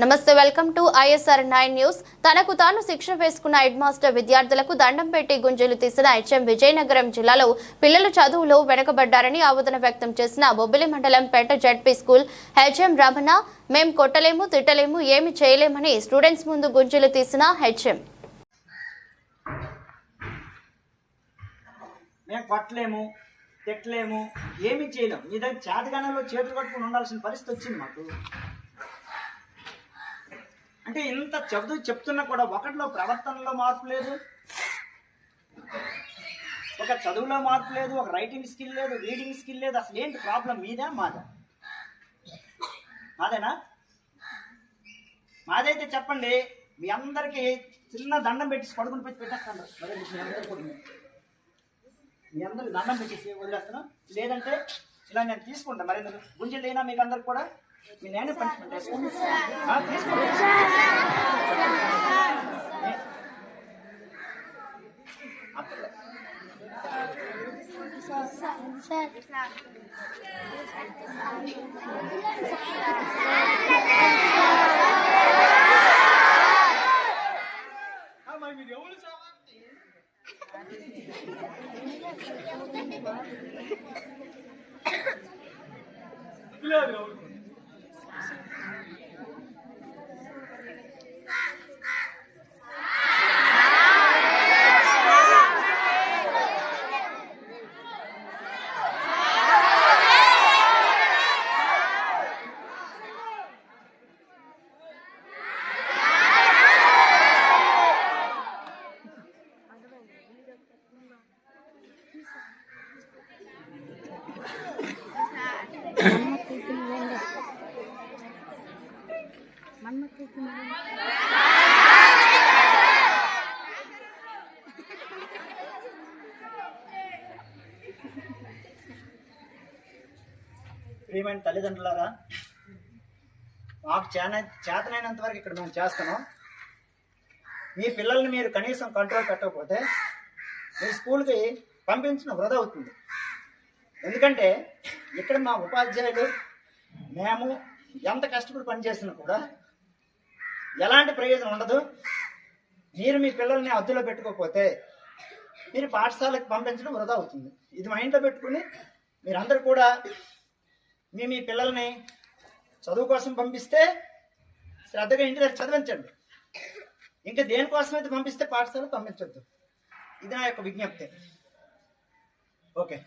నమస్తే, welcome to ISR 9 news. తనకు తాను శిక్ష వేసుకున్న హెడ్ మాస్టర్ విద్యార్థులకు దండం పెట్టి గుంజలు తీసిన HM విజయనగరం జిల్లాలో పిల్లలు చదువులో వెనుకబడ్డారని ఆవేదన వ్యక్తం చేసిన బొబ్బిలి మండలం పేట జడ్పీ స్కూల్ HM రమణ, మేం కొట్టలేము, తిట్టలేము, ఏమి చేయలేమని స్టూడెంట్స్ ముందు గుంజలు తీసిన HM. మేము కొట్టలేము, తిట్టలేము, ఏమీ చేయలేము. మీ దగ్గర చేతగానంలో చేతులు కట్టుకుని ఉండాల్సిన పరిస్థితి వచ్చింది మాకు. అంటే ఇంత చెప్తున్నా కూడా ఒకటిలో ప్రవర్తనలో మార్పు లేదు, ఒక చదువులో మార్పు లేదు, ఒక రైటింగ్ స్కిల్ లేదు, రీడింగ్ స్కిల్ లేదు. అసలు ఏంటి ప్రాబ్లం? మీదా మాదా? మాదేనా? మాదైతే చెప్పండి. మీ అందరికీ చిన్న దండం పెట్టి పడుకుని పెట్టి పెట్టేస్తాను. మీ అందరికి దండం పెట్టేసి వదిలేస్తున్నాం. లేదంటే ఇలా నేను తీసుకుంటాను. మరి గుంజలు అయినా మీకు అందరికి కూడా మీ నేను పనిష్మెంట్ తీసుకోండి. ప్రియమైన తల్లిదండ్రులారా, మాకు చేతనైనంత వరకు ఇక్కడ మేము చేస్తున్నాం. మీ పిల్లల్ని మీరు కనీసం కంట్రోల్ పెట్టకపోతే మీ స్కూల్కి పంపించిన వృధా అవుతుంది. ఎందుకంటే ఇక్కడ మా ఉపాధ్యాయులు మేము ఎంత కష్టపడి పనిచేసినా కూడా ఎలాంటి ప్రయోజనం ఉండదు. మీరు మీ పిల్లల్ని అద్దులో పెట్టుకోకపోతే మీరు పాఠశాలకు పంపించడం వృధా అవుతుంది. ఇది మైండ్లో పెట్టుకుని మీరందరూ కూడా మీ పిల్లల్ని చదువు కోసం పంపిస్తే శ్రద్ధగా ఇంటి దగ్గర చదివించండి. ఇంకా దేనికోసం అయితే పంపిస్తే పాఠశాలకు పంపించద్దు. ఇది నా యొక్క విజ్ఞప్తి. ఓకే.